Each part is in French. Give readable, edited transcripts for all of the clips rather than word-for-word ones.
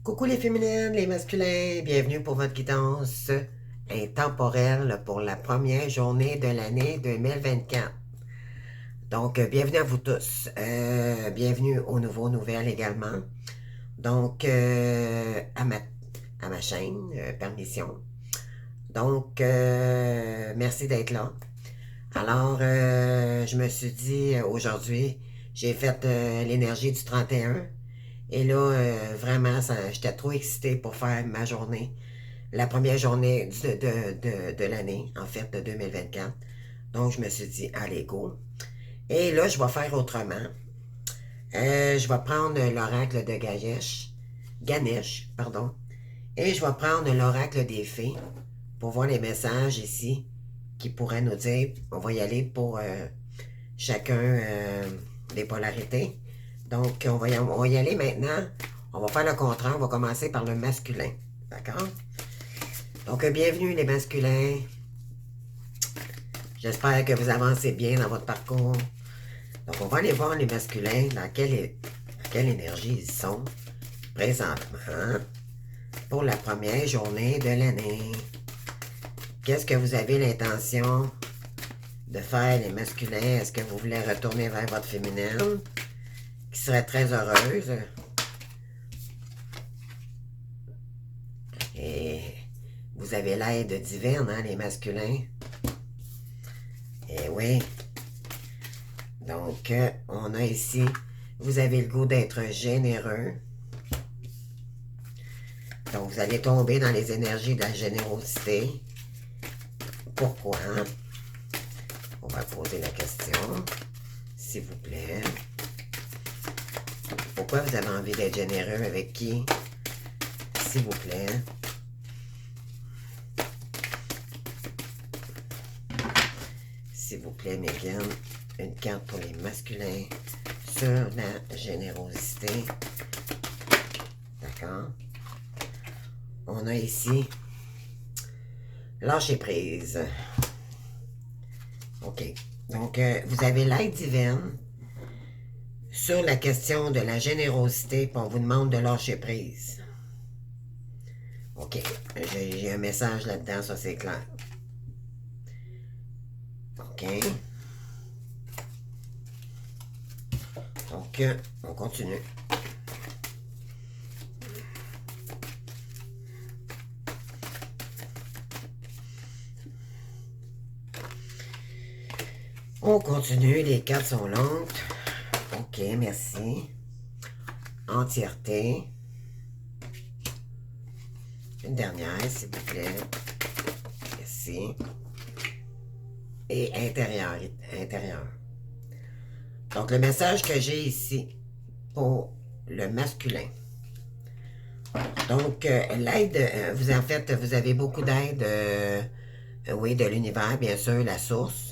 Coucou les féminines, les masculins, bienvenue pour votre guidance intemporelle pour la première journée de l'année 2024. Donc, bienvenue à vous tous. Bienvenue aux nouveaux nouvelles également. Donc, à ma chaîne, permission. Donc, merci d'être là. Alors, je me suis dit aujourd'hui, j'ai fait l'énergie du 31. Et là, vraiment, j'étais trop excitée pour faire ma journée. La première journée de l'année, en fait, de 2024. Donc, je me suis dit, allez, go. Et là, je vais faire autrement. Je vais prendre l'oracle de Ganesh, pardon. Et je vais prendre l'oracle des fées pour voir les messages ici qui pourraient nous dire, on va y aller pour chacun des polarités. Donc, on va y aller maintenant. On va faire le contraire. On va commencer par le masculin. D'accord? Donc, bienvenue les masculins. J'espère que vous avancez bien dans votre parcours. Donc, on va aller voir les masculins, dans quelle énergie ils sont présentement pour la première journée de l'année. Qu'est-ce que vous avez l'intention de faire, les masculins? Est-ce que vous voulez retourner vers votre féminine, qui serait très heureuse? Et vous avez l'aide divine, hein, les masculins? Et oui. Donc, on a ici, vous avez le goût d'être généreux. Donc, vous allez tomber dans les énergies de la générosité. Pourquoi? On va poser la question, s'il vous plaît. Pourquoi vous avez envie d'être généreux? Avec qui? S'il vous plaît. S'il vous plaît, Megan, une carte pour les masculins sur la générosité. D'accord? On a ici lâcher prise. OK. Donc, vous avez l'aide divine sur la question de la générosité, puis on vous demande de lâcher prise. OK. J'ai un message là-dedans, ça c'est clair. OK. Donc, on continue. On continue, les cartes sont lentes. OK, merci. Entièreté. Une dernière, s'il vous plaît. Merci. Et intérieur. Donc, le message que j'ai ici pour le masculin. Donc, l'aide, vous avez beaucoup d'aide, oui, de l'univers, bien sûr, la source.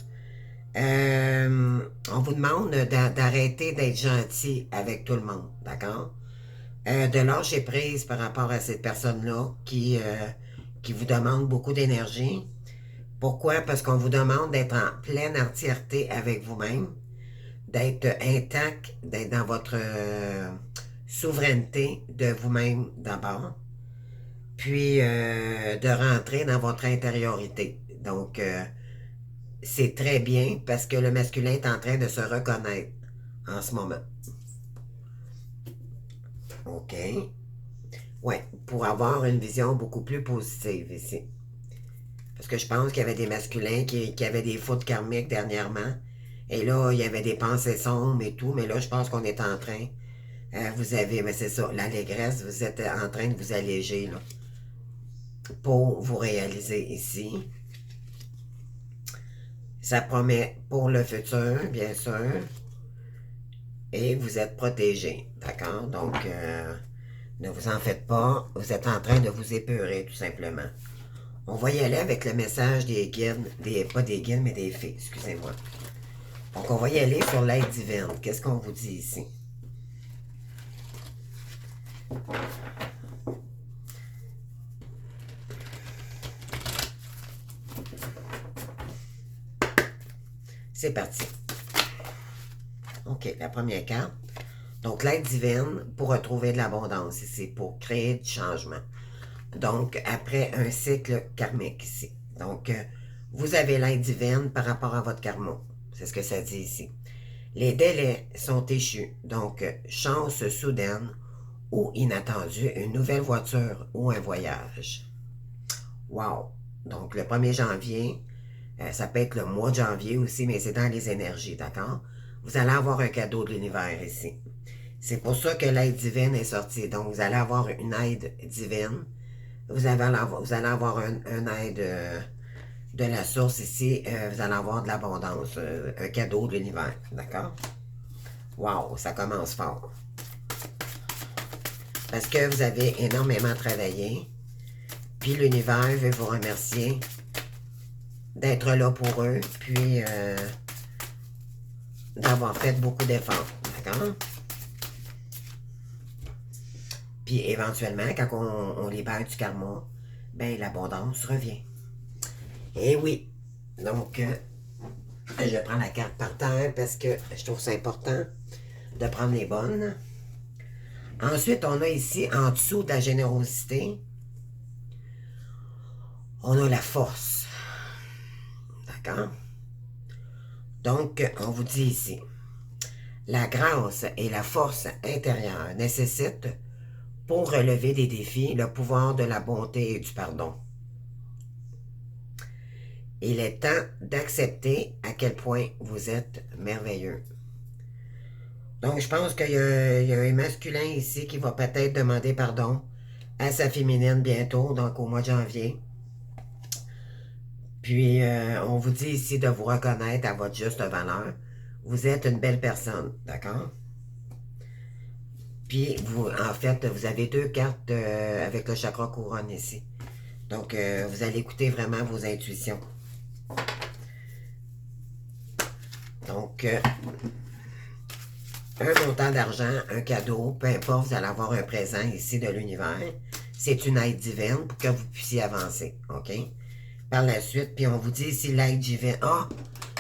On vous demande d'arrêter d'être gentil avec tout le monde, d'accord? De lâcher prise par rapport à cette personne-là qui vous demande beaucoup d'énergie. Pourquoi? Parce qu'on vous demande d'être en pleine entièreté avec vous-même, d'être intact, d'être dans votre souveraineté de vous-même d'abord, puis de rentrer dans votre intériorité. Donc, c'est très bien parce que le masculin est en train de se reconnaître en ce moment. OK. Ouais, pour avoir une vision beaucoup plus positive ici. Parce que je pense qu'il y avait des masculins qui avaient des fautes karmiques dernièrement. Et là, il y avait des pensées sombres et tout. Mais là, je pense qu'on est en train. Vous avez, mais c'est ça, l'allégresse, vous êtes en train de vous alléger là, pour vous réaliser ici. Ça promet pour le futur, bien sûr. Et vous êtes protégé, d'accord? Donc, ne vous en faites pas. Vous êtes en train de vous épurer, tout simplement. On va y aller avec le message des guides, pas des guides, mais des fées, excusez-moi. Donc, on va y aller sur l'aide divine. Qu'est-ce qu'on vous dit ici? C'est parti. OK, la première carte. Donc, l'aide divine pour retrouver de l'abondance ici, pour créer du changement. Donc, après un cycle karmique ici. Donc, vous avez l'aide divine par rapport à votre karma. C'est ce que ça dit ici. Les délais sont échus. Donc, chance soudaine ou inattendue, une nouvelle voiture ou un voyage. Wow! Donc, le 1er janvier, ça peut être le mois de janvier aussi, mais c'est dans les énergies, d'accord? Vous allez avoir un cadeau de l'univers ici. C'est pour ça que l'aide divine est sortie. Donc, vous allez avoir une aide divine. Vous allez avoir une aide de la source ici. Vous allez avoir de l'abondance, un cadeau de l'univers, d'accord? Wow, ça commence fort. Parce que vous avez énormément travaillé. Puis l'univers veut vous remercier d'être là pour eux. Puis d'avoir fait beaucoup d'efforts, d'accord? Puis éventuellement, quand on libère du karma, ben l'abondance revient. Et oui, donc je prends la carte par terre parce que je trouve ça important de prendre les bonnes. Ensuite, on a ici, en dessous de la générosité, on a la force. D'accord? Donc, on vous dit ici, la grâce et la force intérieure nécessitent, pour relever des défis, le pouvoir de la bonté et du pardon. Il est temps d'accepter à quel point vous êtes merveilleux. Donc, je pense qu'il y a un masculin ici qui va peut-être demander pardon à sa féminine bientôt, donc au mois de janvier. Puis, on vous dit ici de vous reconnaître à votre juste valeur. Vous êtes une belle personne, d'accord? Puis, vous, en fait, vous avez 2 cartes avec le chakra couronne ici. Donc, vous allez écouter vraiment vos intuitions. Donc, un montant d'argent, un cadeau, peu importe, vous allez avoir un présent ici de l'univers. C'est une aide divine pour que vous puissiez avancer, OK? Par la suite, puis on vous dit ici l'aide divine. Ah,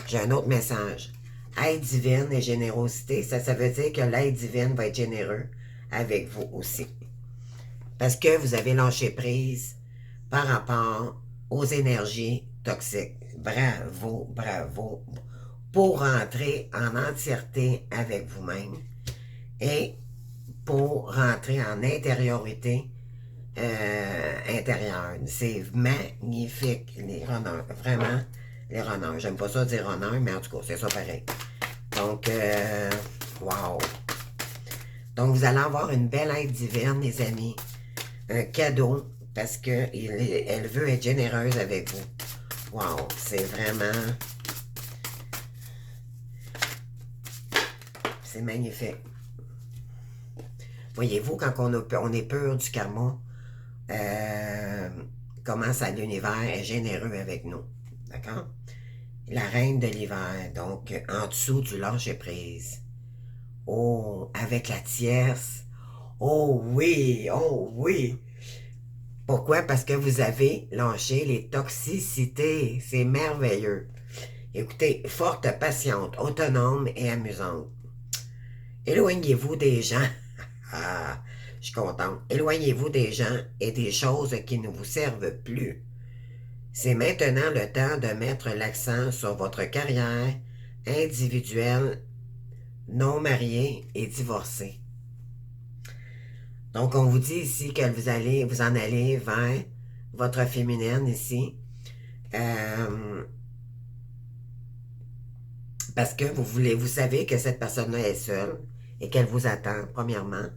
j'ai un autre message. Aide divine et générosité, ça veut dire que l'aide divine va être généreux avec vous aussi. Parce que vous avez lâché prise par rapport aux énergies toxiques. Bravo, bravo. Pour rentrer en entièreté avec vous-même et pour rentrer en intériorité intérieure. C'est magnifique, les runners. Vraiment, les runners. J'aime pas ça dire runners, mais en tout cas, c'est ça pareil. Donc, wow. Donc, vous allez avoir une belle aide divine, les amis. Un cadeau, parce qu'elle veut être généreuse avec vous. Wow, c'est vraiment... C'est magnifique. Voyez-vous, quand on est pur du karma, comment ça, l'univers est généreux avec nous. D'accord? La reine de l'hiver, donc en dessous du lâcher-prise. Oh, avec la tierce. Oh oui, oh oui. Pourquoi? Parce que vous avez lâché les toxicités. C'est merveilleux. Écoutez, forte, patiente, autonome et amusante. Éloignez-vous des gens. Ah, je suis contente. Éloignez-vous des gens et des choses qui ne vous servent plus. C'est maintenant le temps de mettre l'accent sur votre carrière individuelle, non mariée et divorcée. Donc, on vous dit ici que vous en allez vers votre féminine ici. Parce que vous savez que cette personne-là est seule et qu'elle vous attend, premièrement,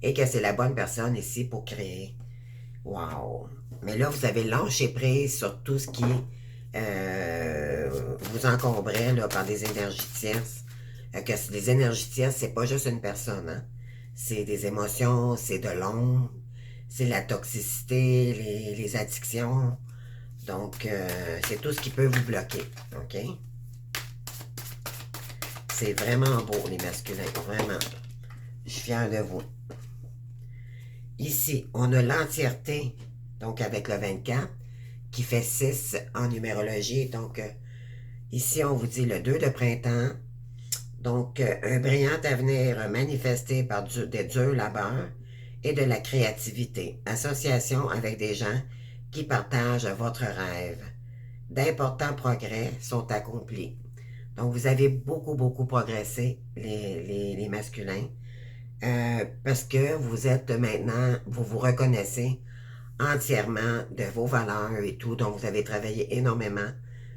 et que c'est la bonne personne ici pour créer. Wow! Mais là, vous avez lâché prise sur tout ce qui vous encombrait là, par des énergies tierces. Que les énergies tierces, c'est pas juste une personne, hein? C'est des émotions, c'est de l'ombre, c'est la toxicité, les addictions. Donc, c'est tout ce qui peut vous bloquer, OK? C'est vraiment beau, les masculins, vraiment. Je suis fière de vous. Ici, on a l'entièreté, donc avec le 24, qui fait 6 en numérologie. Donc, ici, on vous dit le 2 de printemps. Donc, un brillant avenir manifesté par des durs labeurs et de la créativité. Association avec des gens qui partagent votre rêve. D'importants progrès sont accomplis. Donc, vous avez beaucoup progressé, les masculins, parce que vous êtes maintenant, vous vous reconnaissez entièrement de vos valeurs et tout. Donc, vous avez travaillé énormément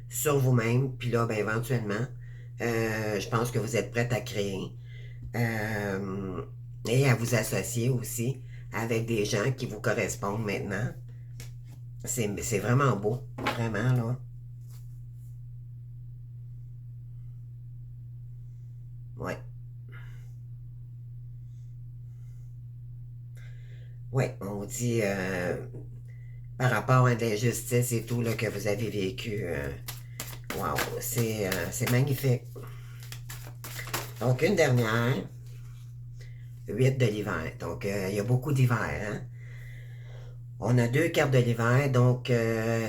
sur vous-même. Puis là, ben, éventuellement, je pense que vous êtes prête à créer et à vous associer aussi avec des gens qui vous correspondent maintenant. C'est vraiment beau, vraiment, là. Ouais. Ouais, on dit par rapport à l'injustice et tout là, que vous avez vécu. Wow, c'est magnifique. Donc, une dernière, 8 de l'hiver. Donc, il y a beaucoup d'hiver. Hein? On a deux cartes de l'hiver, donc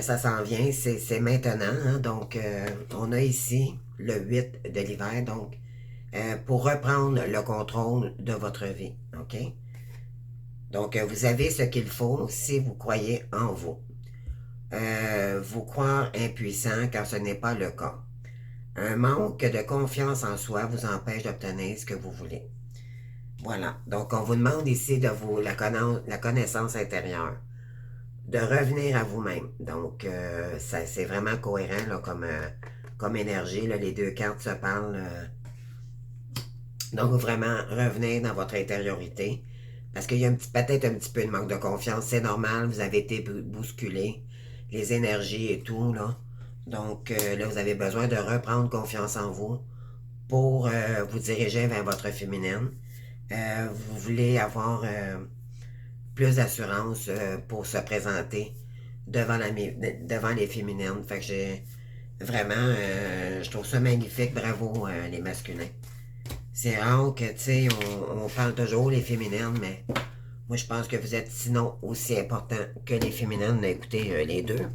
ça s'en vient, c'est maintenant. Hein? Donc, on a ici le 8 de l'hiver, donc pour reprendre le contrôle de votre vie. OK? Donc, vous avez ce qu'il faut si vous croyez en vous. Vous croire impuissant car ce n'est pas le cas. Un manque de confiance en soi vous empêche d'obtenir ce que vous voulez. Voilà. Donc, on vous demande ici de la connaissance intérieure, de revenir à vous-même. Donc, c'est vraiment cohérent là, comme énergie. Là, les deux cartes se parlent. Donc, vraiment, revenez dans votre intériorité. Parce qu'il y a peut-être un petit peu de manque de confiance. C'est normal, vous avez été bousculé. Les énergies et tout, là. Donc, là, vous avez besoin de reprendre confiance en vous pour vous diriger vers votre féminine. Vous voulez avoir plus d'assurance pour se présenter devant les féminines. Fait que j'ai vraiment, je trouve ça magnifique. Bravo, les masculins. C'est rare que, tu sais, on parle toujours les féminines, mais moi, je pense que vous êtes sinon aussi important que les féminines. Écoutez, les deux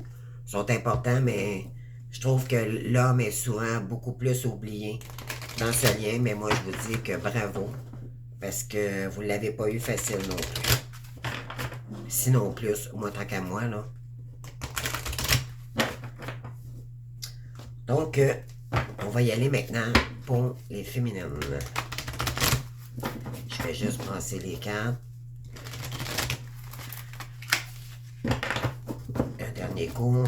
sont importants, mais je trouve que l'homme est souvent beaucoup plus oublié dans ce lien. Mais moi, je vous dis que bravo, parce que vous ne l'avez pas eu facile non plus. Sinon plus, moi, tant qu'à moi, là. Donc, on va y aller maintenant pour les féminines. Je vais juste passer les cartes. Un dernier coup.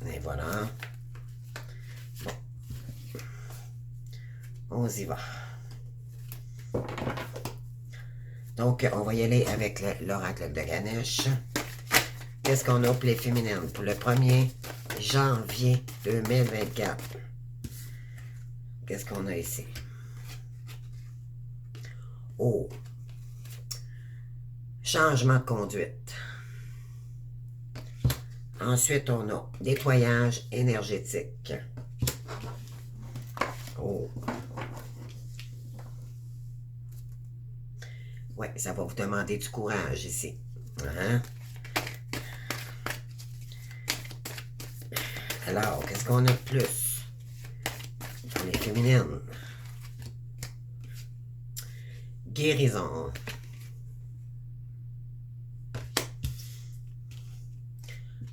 Et voilà. Bon. On y va. Donc, on va y aller avec l'oracle de Ganesh. Qu'est-ce qu'on a pour les féminines? Pour le 1er janvier 2024. Qu'est-ce qu'on a ici? Oh! Changement de conduite. Ensuite, on a nettoyage énergétique. Oh! Ouais, ça va vous demander du courage ici. Hein? Alors, qu'est-ce qu'on a de plus pour les féminines? Guérison.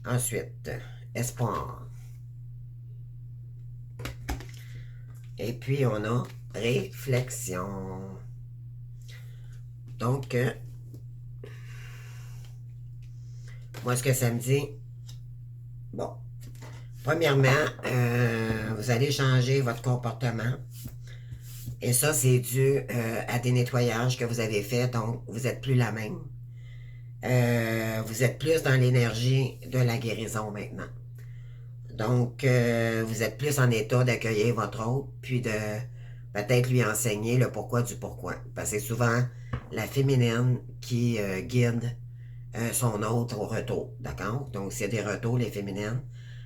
Ensuite, espoir. Et puis, on a réflexion. Donc, moi, ce que ça me dit, bon, premièrement, vous allez changer votre comportement. Et ça, c'est dû à des nettoyages que vous avez faits, donc vous n'êtes plus la même. Vous êtes plus dans l'énergie de la guérison maintenant. Donc, vous êtes plus en état d'accueillir votre autre, puis de peut-être lui enseigner le pourquoi du pourquoi. Parce que c'est souvent la féminine qui guide son autre au retour, d'accord? Donc, s'il y a des retours, les féminines,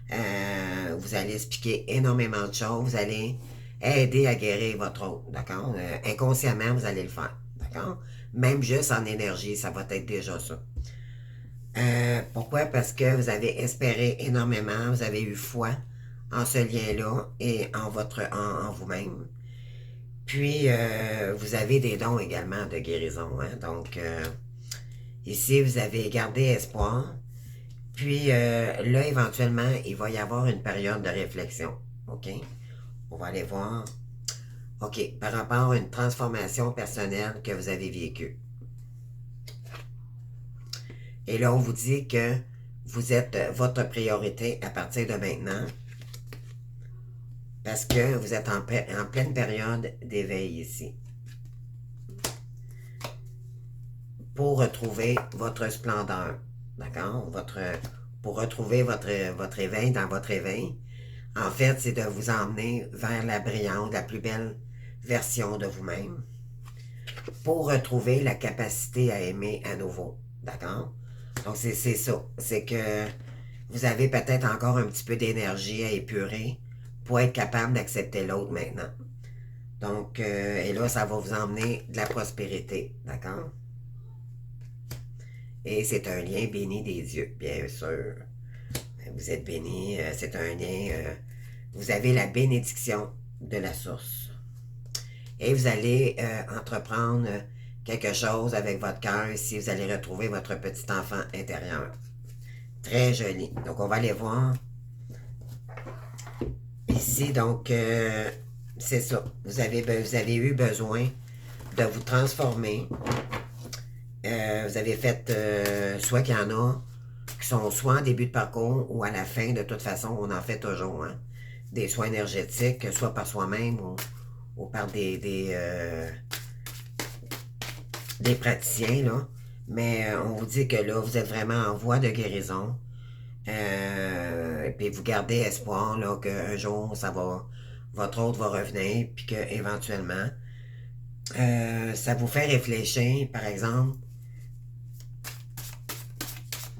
vous allez expliquer énormément de choses, vous allez aider à guérir votre autre, d'accord? Inconsciemment, vous allez le faire, d'accord? Même juste en énergie, ça va être déjà ça. Pourquoi? Parce que vous avez espéré énormément, vous avez eu foi en ce lien-là et en vous-même. Puis, vous avez des dons également de guérison. Hein? Donc, ici, vous avez gardé espoir. Puis, là, éventuellement, il va y avoir une période de réflexion. OK? On va aller voir. OK, par rapport à une transformation personnelle que vous avez vécue. Et là, on vous dit que vous êtes votre priorité à partir de maintenant parce que vous êtes en pleine période d'éveil ici. Pour retrouver votre splendeur, d'accord? Pour retrouver votre éveil dans votre éveil, en fait, c'est de vous emmener vers la brillante, la plus belle version de vous-même pour retrouver la capacité à aimer à nouveau, d'accord? Donc, c'est ça. C'est que vous avez peut-être encore un petit peu d'énergie à épurer pour être capable d'accepter l'autre maintenant. Donc, et là, ça va vous emmener de la prospérité, d'accord? Et c'est un lien béni des dieux, bien sûr. Vous êtes béni, c'est un lien, vous avez la bénédiction de la source. Et vous allez entreprendre quelque chose avec votre cœur ici, vous allez retrouver votre petit enfant intérieur. Très joli. Donc, on va aller voir ici. Donc, c'est ça. Vous avez eu besoin de vous transformer. Vous avez fait, soit qu'il y en a qui sont soit en début de parcours ou à la fin, de toute façon, on en fait toujours. Hein? Des soins énergétiques, soit par soi-même ou par des praticiens. Là. Mais on vous dit que là, vous êtes vraiment en voie de guérison. Et puis vous gardez espoir là, qu'un jour, votre autre va revenir, puis qu'éventuellement, ça vous fait réfléchir, par exemple.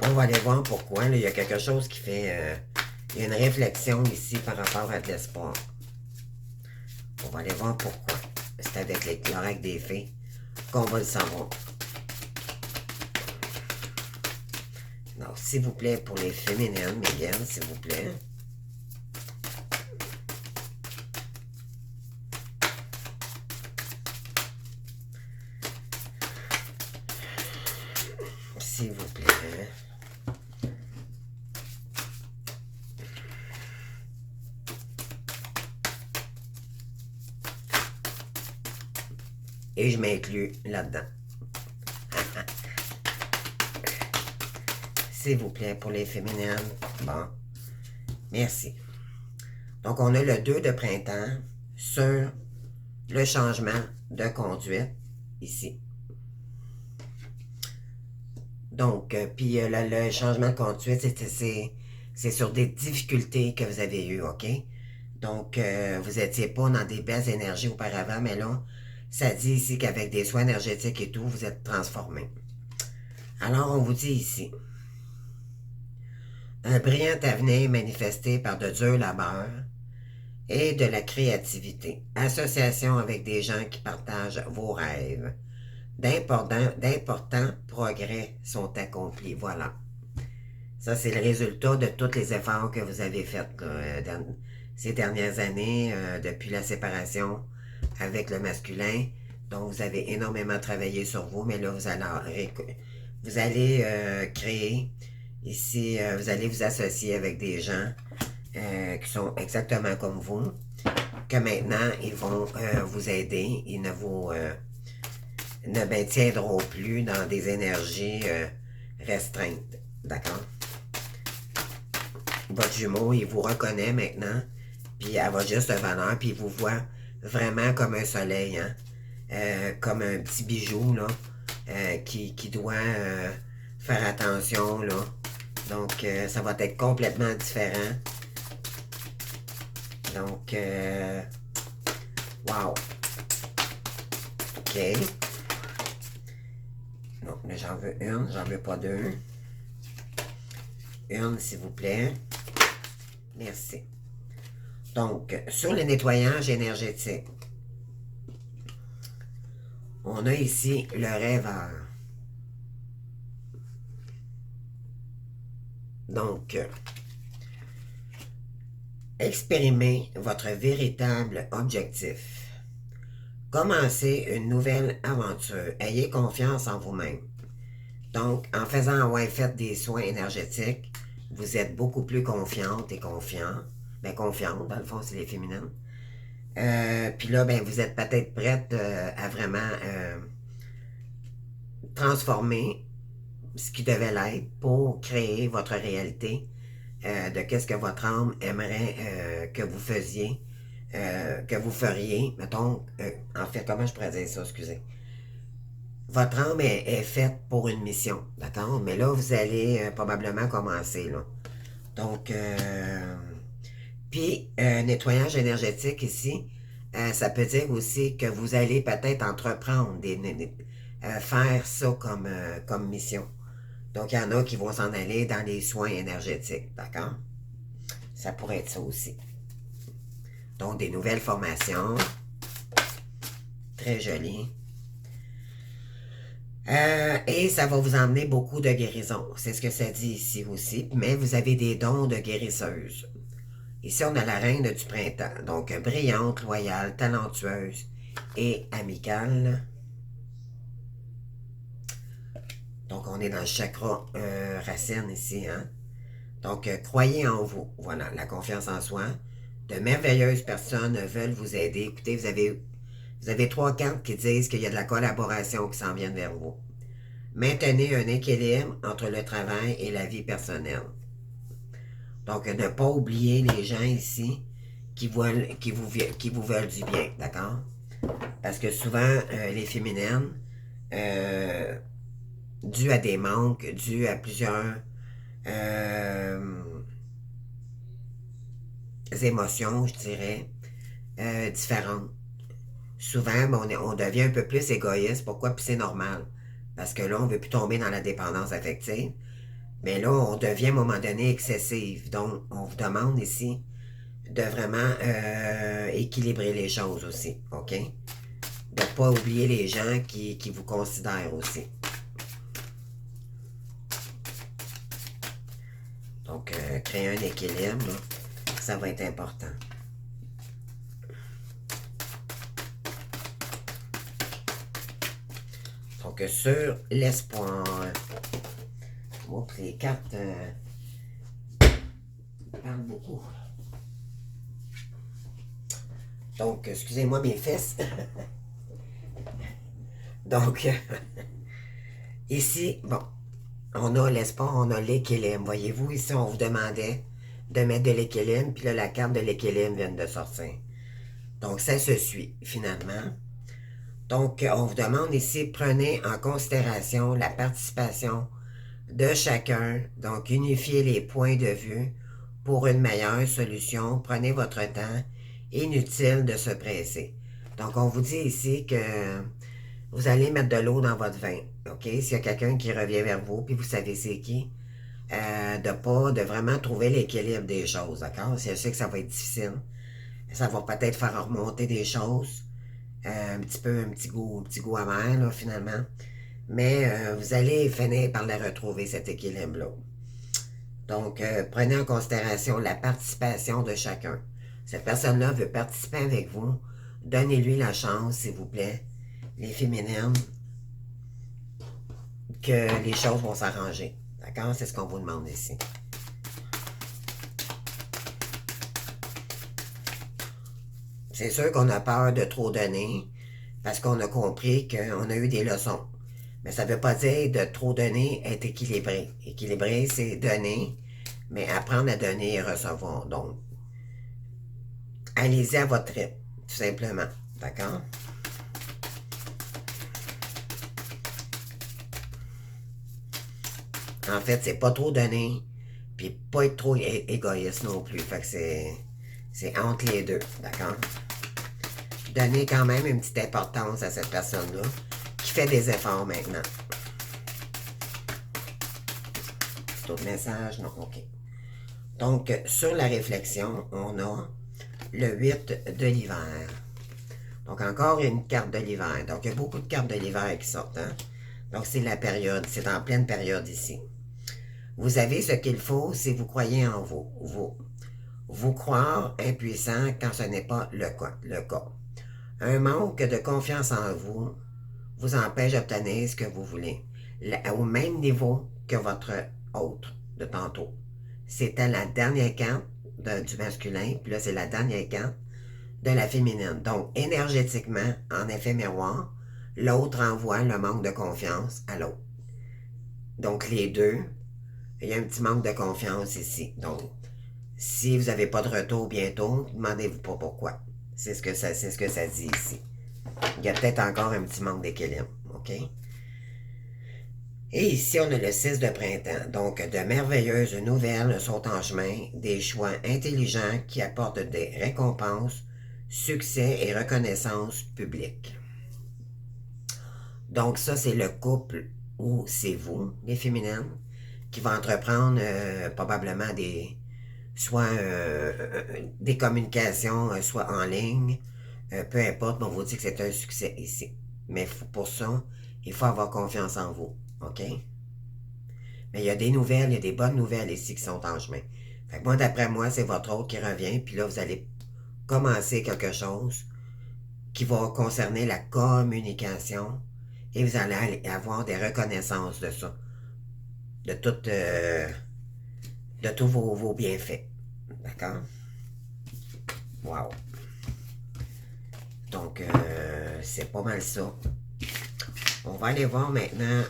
On va aller voir pourquoi. Là, il y a quelque chose qui fait... il y a une réflexion ici par rapport à de l'espoir. On va aller voir pourquoi. C'est avec l'oracle des fées qu'on va le savoir. Donc, s'il vous plaît, pour les féminines, Mégane, s'il vous plaît. S'il vous plaît. Et je m'inclus là-dedans. S'il vous plaît, pour les féminines. Bon. Merci. Donc, on a le 2 de printemps sur le changement de conduite ici. Donc, puis le changement de conduite, c'est sur des difficultés que vous avez eues, OK? Donc, vous n'étiez pas dans des belles énergies auparavant, mais là, ça dit ici qu'avec des soins énergétiques et tout, vous êtes transformé. Alors, on vous dit ici, un brillant avenir manifesté par de durs labeurs et de la créativité. Association avec des gens qui partagent vos rêves. D'importants progrès sont accomplis. Voilà. Ça, c'est le résultat de tous les efforts que vous avez faits ces dernières années, depuis la séparation avec le masculin. Donc, vous avez énormément travaillé sur vous, mais là, vous allez créer ici, vous allez vous associer avec des gens qui sont exactement comme vous, que maintenant, ils vont vous aider. Ils ne maintiendront plus dans des énergies restreintes. D'accord? Votre jumeau, il vous reconnaît maintenant, puis elle va juste valeur, puis il vous voit vraiment comme un soleil, hein? Comme un petit bijou, là, qui doit faire attention, là. Donc, ça va être complètement différent. Donc, wow. OK. Donc, là, j'en veux une, j'en veux pas deux. Une, s'il vous plaît. Merci. Donc, sur le nettoyage énergétique, on a ici le rêveur. Donc, Exprimez votre véritable objectif. Commencez une nouvelle aventure. Ayez confiance en vous-même. Donc, en faisant faites des soins énergétiques, vous êtes beaucoup plus confiante et confiant. Ben, confiante, dans le fond, c'est les féminines. Puis là, ben, vous êtes peut-être prête à vraiment transformer ce qui devait l'être pour créer votre réalité de qu'est-ce que votre âme aimerait que vous faisiez, que vous feriez. Mettons, en fait, comment je pourrais dire ça, excusez. Votre âme est faite pour une mission, d'accord? Mais là, vous allez probablement commencer, là. Donc, puis, nettoyage énergétique ici, ça peut dire aussi que vous allez peut-être entreprendre, faire ça comme mission. Donc, il y en a qui vont s'en aller dans les soins énergétiques, d'accord? Ça pourrait être ça aussi. Donc, des nouvelles formations. Très jolies. Et ça va vous emmener beaucoup de guérison. C'est ce que ça dit ici aussi. Mais vous avez des dons de guérisseuse. Ici, on a la reine du printemps. Donc, brillante, loyale, talentueuse et amicale. Donc, on est dans le chakra racine ici. Hein? Donc, croyez en vous. Voilà, la confiance en soi. De merveilleuses personnes veulent vous aider. Écoutez, vous avez 3 cartes qui disent qu'il y a de la collaboration qui s'en vient vers vous. Maintenez un équilibre entre le travail et la vie personnelle. Donc, ne pas oublier les gens ici qui vous veulent du bien, d'accord? Parce que souvent, les féminines, dû à des manques, dû à plusieurs émotions, je dirais, différentes. Souvent, on devient un peu plus égoïste. Pourquoi? Puis c'est normal. Parce que là, on ne veut plus tomber dans la dépendance affective. Mais là, on devient à un moment donné excessif. Donc, on vous demande ici de vraiment équilibrer les choses aussi. OK? De ne pas oublier les gens qui vous considèrent aussi. Donc, créer un équilibre, là, ça va être important. Donc, sur l'espoir. Moi, les cartes parlent beaucoup. Donc, excusez-moi mes fesses. Donc, ici, bon, on a l'espoir, on a l'équilibre. Voyez-vous, ici, on vous demandait de mettre de l'équilibre, puis là, la carte de l'équilibre vient de sortir. Donc, ça se suit, finalement. Donc, on vous demande ici, prenez en considération la participation de chacun. Donc, unifiez les points de vue pour une meilleure solution. Prenez votre temps. Inutile de se presser. Donc, on vous dit ici que vous allez mettre de l'eau dans votre vin. OK? S'il y a quelqu'un qui revient vers vous, puis vous savez c'est qui, de vraiment trouver l'équilibre des choses. D'accord? Je sais que ça va être difficile. Ça va peut-être faire remonter des choses. Un petit goût amer, là, finalement. Mais vous allez finir par la retrouver, cet équilibre-là. Donc, prenez en considération la participation de chacun. Cette personne-là veut participer avec vous. Donnez-lui la chance, s'il vous plaît, les féminines, que les choses vont s'arranger. D'accord? C'est ce qu'on vous demande ici. C'est sûr qu'on a peur de trop donner parce qu'on a compris qu'on a eu des leçons. Mais ça ne veut pas dire de trop donner être équilibré. Équilibré, c'est donner, mais apprendre à donner et recevoir. Donc, allez-y à votre rythme, tout simplement. D'accord? En fait, c'est pas trop donner, puis pas être trop égoïste non plus. Fait que c'est entre les deux. D'accord? Donner quand même une petite importance à cette personne-là qui fait des efforts maintenant. D'autres messages? Non, OK. Donc, sur la réflexion, on a le 8 de l'hiver. Donc, encore une carte de l'hiver. Donc, il y a beaucoup de cartes de l'hiver qui sortent. Hein? Donc, c'est la période. C'est en pleine période ici. Vous avez ce qu'il faut si vous croyez en vous. Vous croire impuissant quand ce n'est pas le cas. Un manque de confiance en vous vous empêche d'obtenir ce que vous voulez, au même niveau que votre autre de tantôt. C'était la dernière carte du masculin, puis là, c'est la dernière carte de la féminine. Donc, énergétiquement, en effet miroir, l'autre envoie le manque de confiance à l'autre. Donc, les deux, il y a un petit manque de confiance ici. Donc, si vous n'avez pas de retour bientôt, demandez-vous pas pourquoi. C'est ce que ça dit ici. Il y a peut-être encore un petit manque d'équilibre. OK? Et ici, on a le 6 de printemps. Donc, de merveilleuses nouvelles sont en chemin, des choix intelligents qui apportent des récompenses, succès et reconnaissance publique. Donc, ça, c'est le couple où c'est vous, les féminines, qui va entreprendre probablement soit des communications, soit en ligne, peu importe, mais on vous dit que c'est un succès ici. Mais pour ça, il faut avoir confiance en vous. OK? Mais il y a des nouvelles, il y a des bonnes nouvelles ici qui sont en chemin. Fait que moi, d'après moi, c'est votre autre qui revient, puis là, vous allez commencer quelque chose qui va concerner la communication et vous allez avoir des reconnaissances de ça, de, de tous vos bienfaits. D'accord? Wow! Donc, c'est pas mal ça. On va aller voir maintenant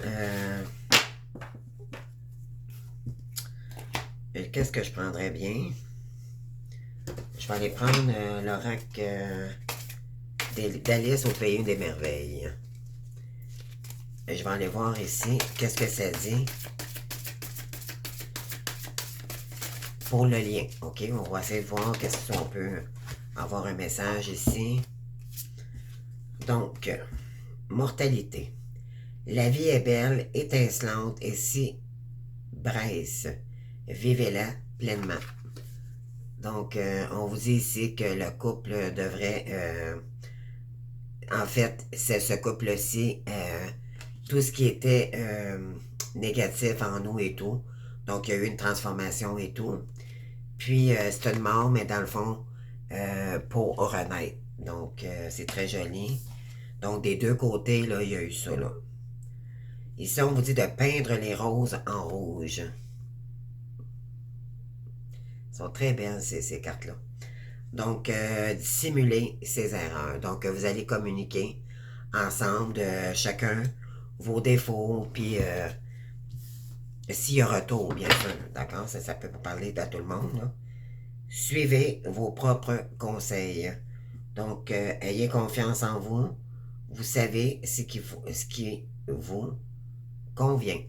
qu'est-ce que je prendrais bien. Je vais aller prendre l'oracle d'Alice au Pays des Merveilles. Et je vais aller voir ici qu'est-ce que ça dit pour le lien. OK, on va essayer de voir qu'est-ce qu'on peut avoir un message ici. Donc, mortalité. La vie est belle, étincelante et si braise. Vivez-la pleinement. Donc, on vous dit ici que le couple devrait... en fait, c'est ce couple-ci, tout ce qui était négatif en nous et tout. Donc, il y a eu une transformation et tout. Puis, c'est une mort, mais dans le fond, pour renaître. Donc, c'est très joli. Donc, des deux côtés, là, il y a eu ça, là. Ici, on vous dit de peindre les roses en rouge. Elles sont très belles, ces cartes-là. Donc, dissimuler ses erreurs. Donc, vous allez communiquer ensemble de chacun vos défauts, puis s'il y a retour, bien sûr, d'accord? Ça peut pas parler à tout le monde, là. Suivez vos propres conseils. Donc, ayez confiance en vous. Vous savez ce qui vous convient.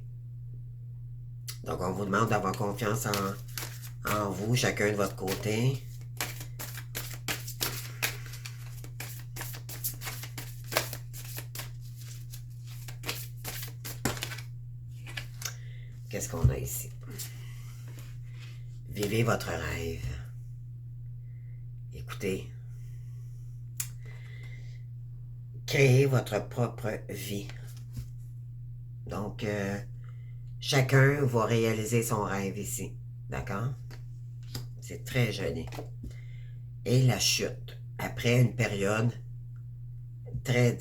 Donc, on vous demande d'avoir confiance en vous, chacun de votre côté. Qu'est-ce qu'on a ici? Vivez votre rêve. Écoutez. Créez votre propre vie. Donc, chacun va réaliser son rêve ici. D'accord? C'est très joli. Et la chute. Après une période très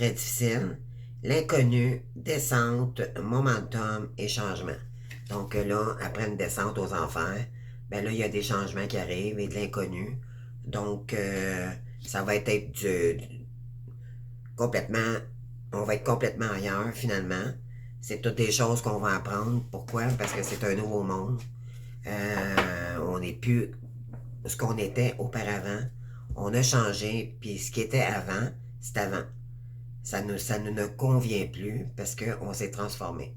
difficile, l'inconnu, descente, momentum et changement. Donc là, après une descente aux enfers, ben là, il y a des changements qui arrivent et de l'inconnu. Donc, ça va être complètement, on va être complètement ailleurs finalement. C'est toutes des choses qu'on va apprendre. Pourquoi? Parce que c'est un nouveau monde. On n'est plus ce qu'on était auparavant. On a changé, puis ce qui était avant, c'est avant. Ça ne nous convient plus parce qu'on s'est transformé.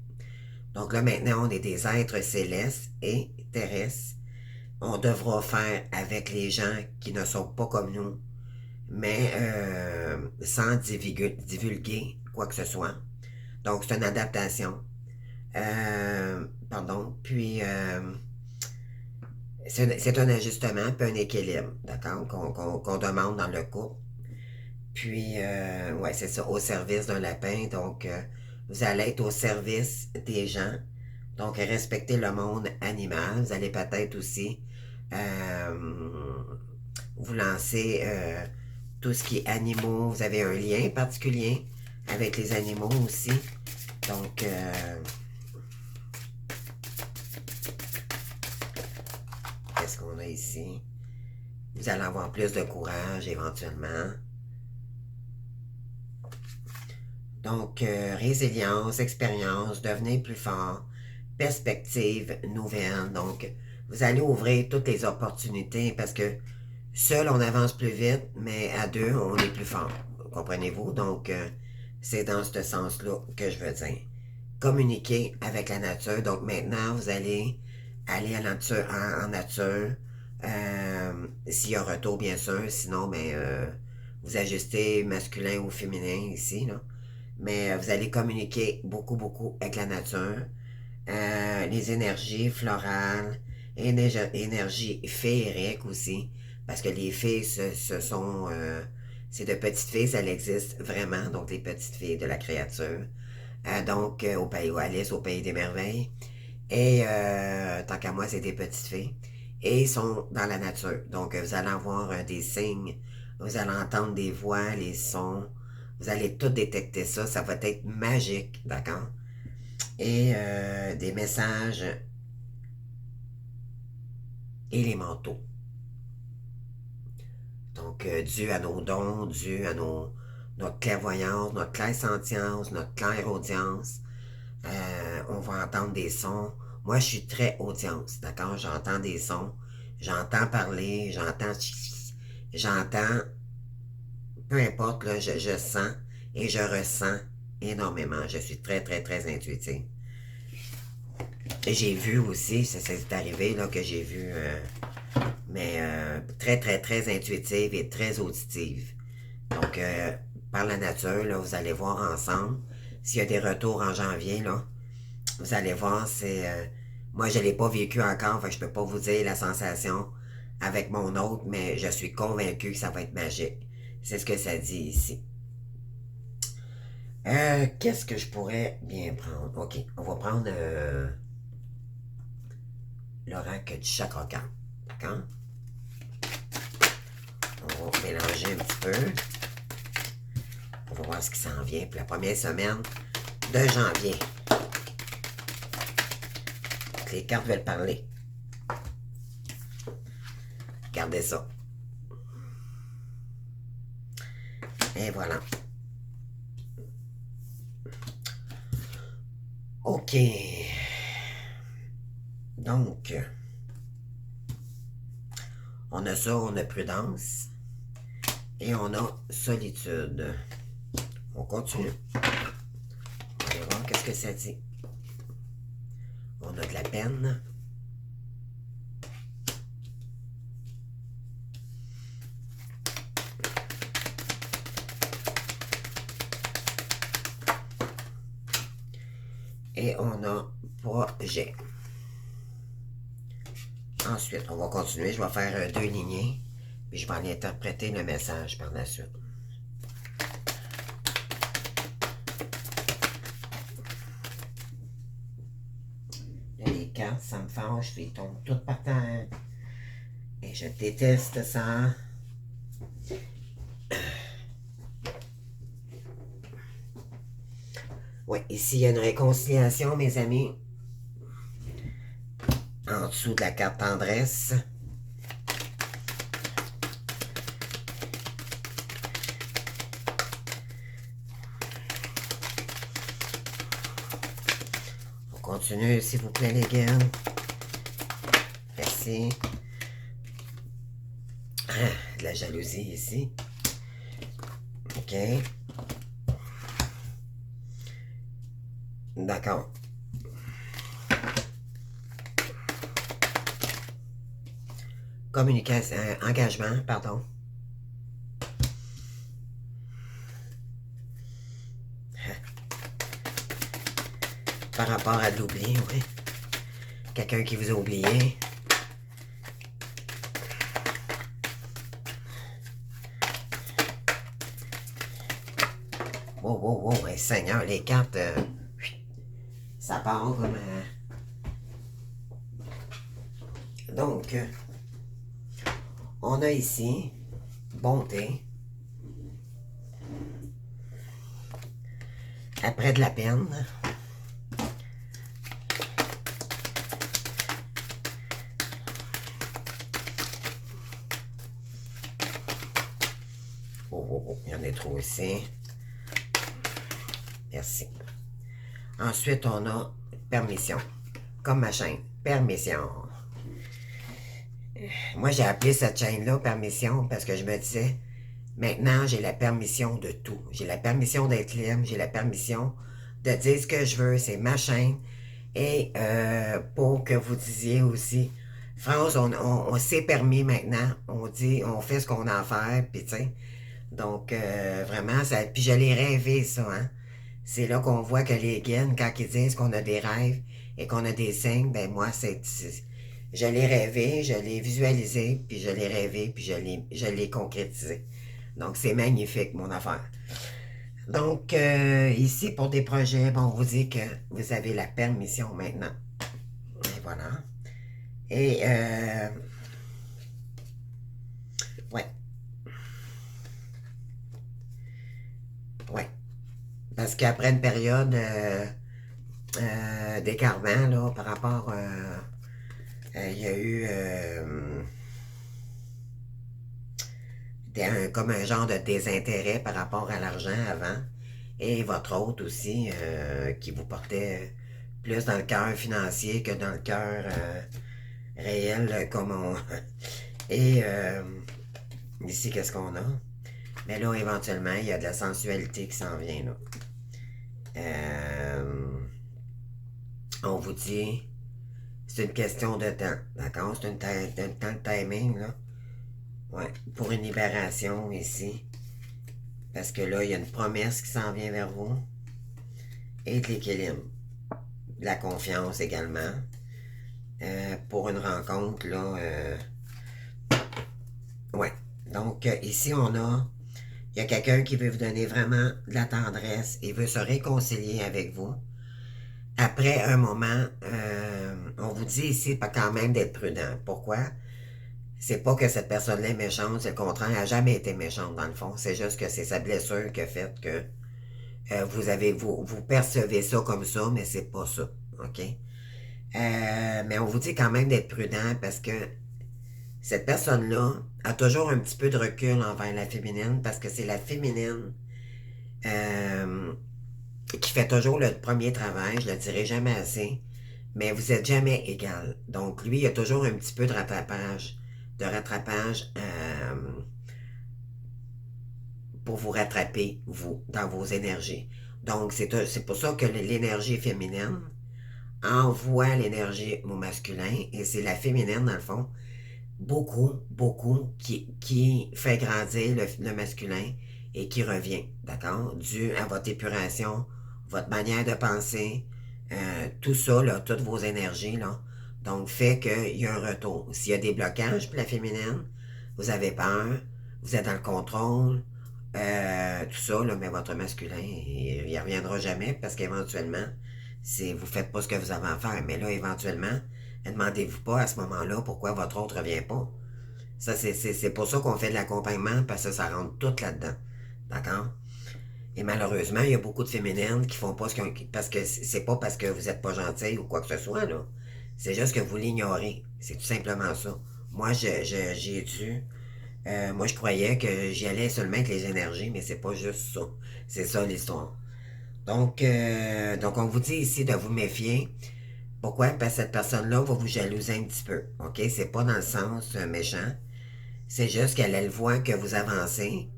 Donc là, maintenant, on est des êtres célestes et terrestres. On devra faire avec les gens qui ne sont pas comme nous, mais sans divulguer quoi que ce soit. Donc, c'est une adaptation. Puis, c'est un ajustement, puis un équilibre, d'accord, qu'on demande dans le couple. Puis, ouais, c'est ça, au service d'un lapin. Donc, vous allez être au service des gens. Donc, respecter le monde animal. Vous allez peut-être aussi vous lancer tout ce qui est animaux. Vous avez un lien particulier avec les animaux aussi. Donc, qu'est-ce qu'on a ici? Vous allez avoir plus de courage éventuellement. Donc, résilience, expérience, devenez plus fort, perspective nouvelle. Donc, vous allez ouvrir toutes les opportunités parce que seul, on avance plus vite, mais à deux, on est plus fort. Comprenez-vous? Donc, c'est dans ce sens-là que je veux dire. Communiquer avec la nature. Donc, maintenant, vous allez aller à nature, en nature. S'il y a retour, bien sûr. Sinon, ben, vous ajustez masculin ou féminin ici, là. Mais vous allez communiquer beaucoup, beaucoup avec la nature. Les énergies florales, énergie féerique aussi. Parce que les fées, ce sont... c'est de petites fées, ça existe vraiment. Donc, les petites fées de la créature. Donc, au pays où Alice, au pays des merveilles. Et tant qu'à moi, c'est des petites fées. Et ils sont dans la nature. Donc, vous allez avoir des signes. Vous allez entendre des voix, les sons. Vous allez tout détecter ça. Ça va être magique, d'accord? Et des messages élémentaux. Donc, dû à nos dons, dû à notre clairvoyance, notre clairsentience, notre clairaudience. On va entendre des sons. Moi, je suis très audience, d'accord? J'entends des sons, j'entends parler, j'entends, peu importe, là, je sens et je ressens énormément. Je suis très, très, très intuitive. Et j'ai vu aussi, c'est arrivé là, que j'ai vu, mais très, très, très intuitive et très auditive. Donc, par la nature, là, vous allez voir ensemble. S'il y a des retours en janvier, là, vous allez voir, c'est... moi, je ne l'ai pas vécu encore, fait que je ne peux pas vous dire la sensation avec mon autre, mais je suis convaincu que ça va être magique. C'est ce que ça dit ici. Qu'est-ce que je pourrais bien prendre? OK, on va prendre l'oracle du chakra. D'accord? On va mélanger un petit peu. On va voir ce qui s'en vient pour la première semaine de janvier. Les cartes veulent parler. Regardez ça. Et voilà. OK. Donc, on a ça, on a prudence. Et on a solitude. On continue. On va voir qu'est-ce que ça dit. On a de la peine. Et on a projet. Ensuite, on va continuer. Je vais faire deux lignées. Puis je vais aller interpréter le message par la suite. Là, les cartes, ça me fâche. Ils tombent toutes par terre. Et je déteste ça. Oui, ici, il y a une réconciliation, mes amis. En dessous de la carte tendresse. On continue, s'il vous plaît, les gars. Merci. De la jalousie ici. OK. D'accord. Communication, engagement, pardon. Par rapport à l'oubli, oui. Quelqu'un qui vous a oublié. Wow, wow, wow, hey, Seigneur, les cartes, ça part comme... Donc, on a ici bonté. Après de la peine. Oh, il y en a trop ici. Merci. Ensuite, on a permission. Comme ma chaîne. Permission. Moi, j'ai appelé cette chaîne-là permission parce que je me disais, maintenant, j'ai la permission de tout. J'ai la permission d'être libre, j'ai la permission de dire ce que je veux, c'est ma chaîne. Et pour que vous disiez aussi, France, on s'est permis maintenant, on dit, on fait ce qu'on a à faire, puis tu sais. Donc, vraiment, ça, puis je l'ai rêvé, ça, hein. C'est là qu'on voit que les guides, quand ils disent qu'on a des rêves et qu'on a des signes, ben moi, je l'ai rêvé, je l'ai visualisé, puis je l'ai rêvé, puis je l'ai concrétisé. Donc, c'est magnifique, mon affaire. Donc, ici, pour des projets, bon, on vous dit que vous avez la permission maintenant. Et voilà. Et, ouais, ouais. Parce qu'après une période d'écartement, là, par rapport, il y a eu comme un genre de désintérêt par rapport à l'argent avant. Et votre hôte aussi, qui vous portait plus dans le cœur financier que dans le cœur réel, comme on... Et ici, qu'est-ce qu'on a? Mais là, éventuellement, il y a de la sensualité qui s'en vient, là. On vous dit, c'est une question de temps, d'accord? C'est un temps de timing, là. Ouais, pour une libération ici. Parce que là, il y a une promesse qui s'en vient vers vous. Et de l'équilibre. De la confiance également. Pour une rencontre, là. Ouais. Donc, ici, il y a quelqu'un qui veut vous donner vraiment de la tendresse et veut se réconcilier avec vous. Après un moment, on vous dit ici pas quand même d'être prudent. Pourquoi? C'est pas que cette personne-là est méchante, c'est le contraire, elle n'a jamais été méchante dans le fond. C'est juste que c'est sa blessure qui a fait que vous percevez ça comme ça, mais c'est pas ça. OK? Mais on vous dit quand même d'être prudent parce que cette personne-là a toujours un petit peu de recul envers la féminine parce que c'est la féminine euh, qui fait toujours le premier travail, je le dirai jamais assez, mais vous êtes jamais égal. Donc lui, il a toujours un petit peu de rattrapage pour vous rattraper, vous, dans vos énergies. Donc c'est pour ça que l'énergie féminine envoie l'énergie au masculin et c'est la féminine, dans le fond, beaucoup qui fait grandir le masculin et qui revient, d'accord? Dû à votre épuration, votre manière de penser, tout ça, là, toutes vos énergies, là. Donc, fait qu'il y a un retour. S'il y a des blocages pour la féminine, vous avez peur, vous êtes dans le contrôle, tout ça, là, mais votre masculin, il reviendra jamais parce qu'éventuellement, vous faites pas ce que vous avez à faire. Mais là, éventuellement, demandez-vous pas à ce moment-là pourquoi votre autre ne revient pas. Ça, c'est pour ça qu'on fait de l'accompagnement, parce que ça rentre tout là-dedans. D'accord? Et malheureusement, il y a beaucoup de féminines qui font pas ce qu'on... Parce que c'est pas parce que vous êtes pas gentille ou quoi que ce soit, là. C'est juste que vous l'ignorez. C'est tout simplement ça. Moi, j'ai dû... moi, je croyais que j'y allais seulement avec les énergies, mais c'est pas juste ça. C'est ça l'histoire. Donc, on vous dit ici de vous méfier. Pourquoi? Parce que cette personne-là va vous jalouser un petit peu. OK? C'est pas dans le sens méchant. C'est juste qu'elle voit que vous avancez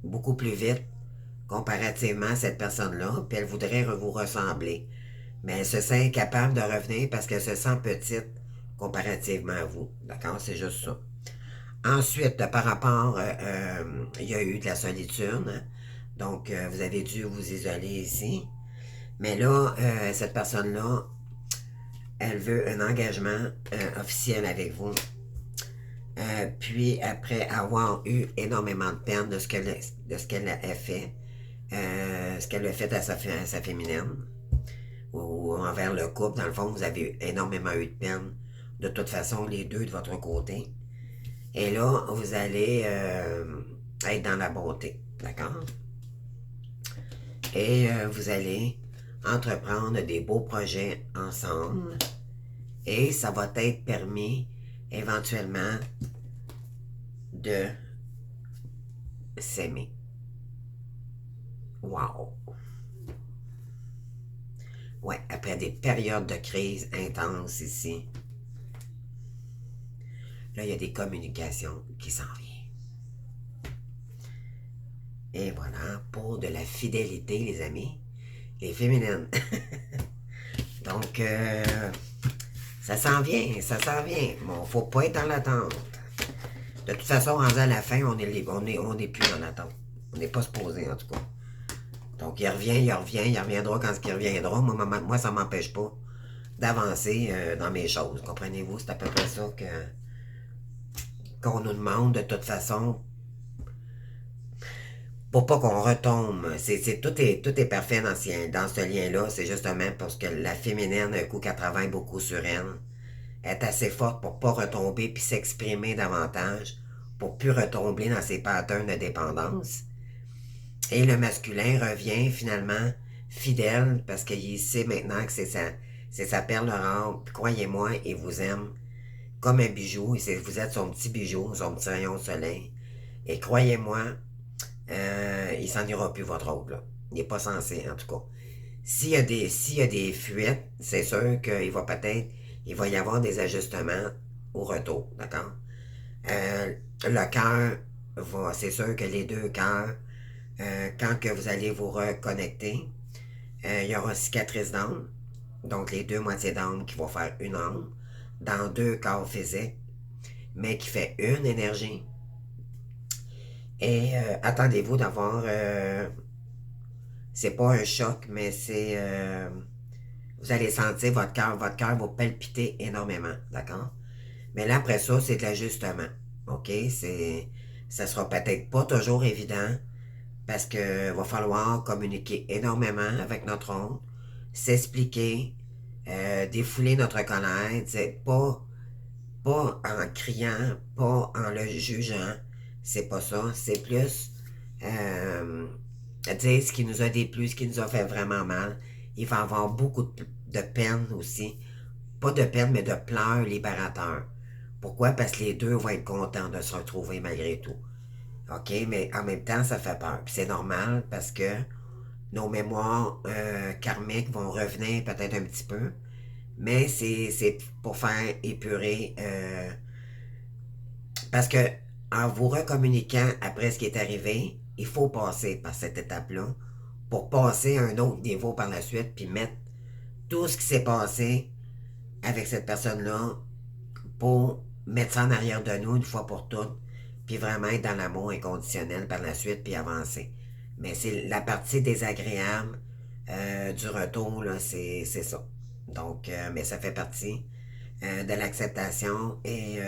beaucoup plus vite comparativement à cette personne-là, puis elle voudrait vous ressembler. Mais elle se sent incapable de revenir parce qu'elle se sent petite comparativement à vous. D'accord? C'est juste ça. Ensuite, par rapport, il y a eu de la solitude. Hein? Donc, vous avez dû vous isoler ici. Mais là, cette personne-là, elle veut un engagement officiel avec vous. Puis après avoir eu énormément de peine de ce qu'elle a fait, ce qu'elle a fait à sa féminine, ou envers le couple, dans le fond, vous avez énormément eu de peine de toute façon, les deux de votre côté. Et là, vous allez être dans la bonté, d'accord? Et vous allez entreprendre des beaux projets ensemble. Et ça va être permis éventuellement de s'aimer. Wow! Ouais, après des périodes de crise intenses ici, là, il y a des communications qui s'en viennent. Et voilà, pour de la fidélité, les amis, les féminines. Donc, ça s'en vient, ça s'en vient. Bon, faut pas être dans l'attente. De toute façon, rendu à la fin, on est plus dans l'attente. On n'est pas supposé, en tout cas. Donc, il revient, il reviendra quand il reviendra. Moi ça m'empêche pas d'avancer dans mes choses. Comprenez-vous? C'est à peu près ça qu'on nous demande de toute façon. Pour pas qu'on retombe. Tout est parfait dans ce lien-là. C'est justement parce que la féminine, un coup qu'elle travaille beaucoup sur elle, est assez forte pour pas retomber puis s'exprimer davantage, pour plus retomber dans ses patterns de dépendance. Et le masculin revient finalement fidèle parce qu'il sait maintenant que c'est sa perle rare. Croyez-moi, il vous aime comme un bijou. Vous êtes son petit bijou, son petit rayon de soleil. Et croyez-moi, il s'en ira plus votre autre. Là. Il n'est pas censé, en tout cas. S'il y a des fuites, c'est sûr il va y avoir des ajustements au retour, d'accord? Le cœur c'est sûr que les deux cœurs, quand que vous allez vous reconnecter, il y aura cicatrice d'âme, donc les deux moitiés d'âme qui vont faire une âme, dans deux corps physiques, mais qui fait une énergie. Et attendez-vous d'avoir, c'est pas un choc, mais vous allez sentir votre cœur va palpiter énormément, d'accord? Mais là, après ça, c'est de l'ajustement, ok? Ça sera peut-être pas toujours évident, parce que va falloir communiquer énormément avec notre autre, s'expliquer, défouler notre colère, pas en criant, pas en le jugeant, c'est pas ça, c'est plus dire ce qui nous a déplu, ce qui nous a fait vraiment mal. Il va y avoir beaucoup de peine aussi, pas de peine, mais de pleurs libérateurs. Pourquoi? Parce que les deux vont être contents de se retrouver malgré tout. OK? Mais en même temps, ça fait peur. Puis c'est normal parce que nos mémoires karmiques vont revenir peut-être un petit peu. Mais c'est pour faire épurer. Parce que en vous recommuniquant après ce qui est arrivé, il faut passer par cette étape-là pour passer à un autre niveau par la suite, puis mettre tout ce qui s'est passé avec cette personne-là pour mettre ça en arrière de nous une fois pour toutes, puis vraiment être dans l'amour inconditionnel par la suite, puis avancer. Mais c'est la partie désagréable du retour, là, c'est ça. Donc, mais ça fait partie de l'acceptation et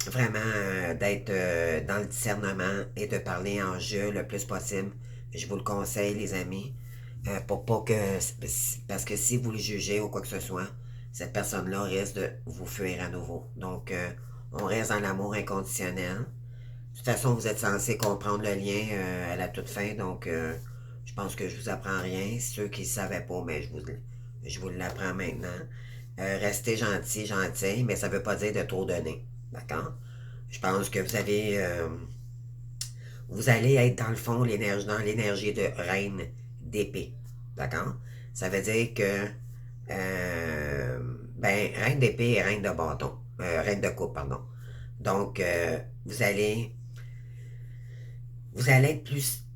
vraiment d'être dans le discernement et de parler en jeu le plus possible. Je vous le conseille, les amis, pour pas que... Parce que si vous le jugez ou quoi que ce soit, cette personne-là risque de vous fuir à nouveau. Donc, on reste dans l'amour inconditionnel. De toute façon, vous êtes censé comprendre le lien à la toute fin, donc je pense que je vous apprends rien. Ceux qui ne savaient pas, mais je vous l'apprends maintenant. Restez gentil, gentil, mais ça ne veut pas dire de trop donner. D'accord? Je pense que vous allez être dans le fond dans l'énergie de reine d'épée. D'accord? Ça veut dire que reine d'épée et reine de bâton. Reine de coupe, pardon. Donc, vous allez être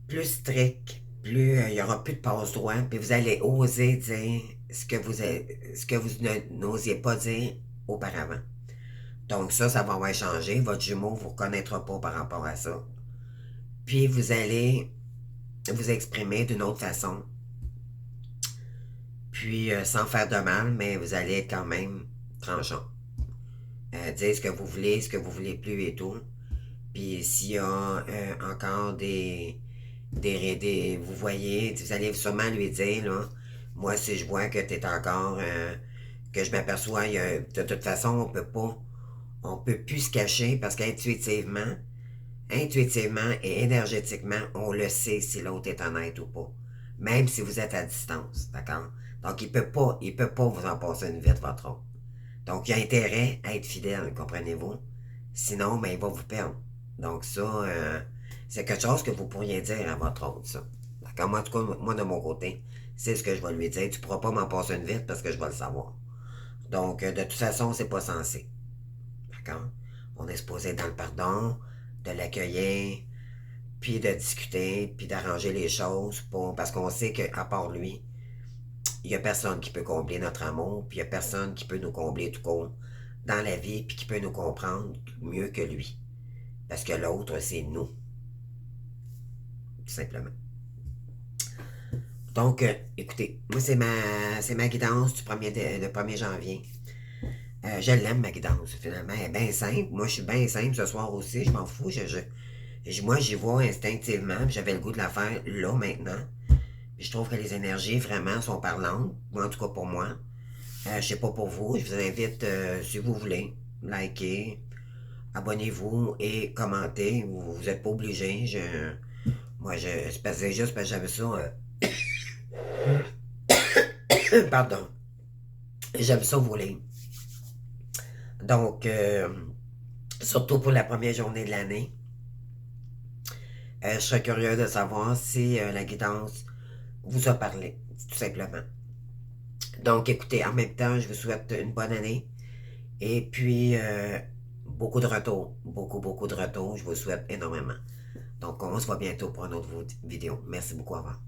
plus strict, plus il n'y aura plus de passe-droit, puis vous allez oser dire ce que vous n'osiez pas dire auparavant. Donc ça va changer. Votre jumeau ne vous reconnaîtra pas par rapport à ça. Puis vous allez vous exprimer d'une autre façon. Puis sans faire de mal, mais vous allez être quand même tranchant. Dire ce que vous voulez plus et tout. Puis s'il y a encore vous voyez, vous allez sûrement lui dire, là, moi si je vois que tu es encore que je m'aperçois, de toute façon, on peut plus se cacher parce qu'intuitivement, intuitivement et énergétiquement, on le sait si l'autre est honnête ou pas. Même si vous êtes à distance, d'accord? Donc, il peut pas vous en passer une vite, votre autre. Donc, il y a intérêt à être fidèle, comprenez-vous? Sinon, ben, il va vous perdre. Donc, ça, c'est quelque chose que vous pourriez dire à votre autre, ça. D'accord? Moi, en tout cas, moi, de mon côté, c'est ce que je vais lui dire. Tu pourras pas m'en passer une vite parce que je vais le savoir. Donc, de toute façon, c'est pas censé. D'accord? On est supposé être dans le pardon, de l'accueillir, puis de discuter, puis d'arranger les choses parce qu'on sait qu'à part lui, il n'y a personne qui peut combler notre amour, puis il n'y a personne qui peut nous combler tout court dans la vie, puis qui peut nous comprendre mieux que lui. Parce que l'autre, c'est nous. Tout simplement. Donc, écoutez, moi, c'est ma guidance le 1er janvier. Je l'aime, ma guidance, finalement. Elle est bien simple. Moi, je suis bien simple ce soir aussi. Je m'en fous. Moi, j'y vois instinctivement. J'avais le goût de la faire là, maintenant. Puis je trouve que les énergies, vraiment, sont parlantes. Moi, en tout cas, pour moi. Je sais pas pour vous. Je vous invite, si vous voulez, likez, abonnez-vous et commentez. Vous n'êtes pas obligé. C'est juste parce que j'aime ça. Pardon. J'aime ça vous lire. Donc, surtout pour la première journée de l'année. Je serais curieux de savoir si la guidance vous a parlé, tout simplement. Donc, écoutez, en même temps, je vous souhaite une bonne année. Et puis, beaucoup de retours. Beaucoup, beaucoup de retours. Je vous souhaite énormément. Donc, on se voit bientôt pour une autre vidéo. Merci beaucoup, au revoir.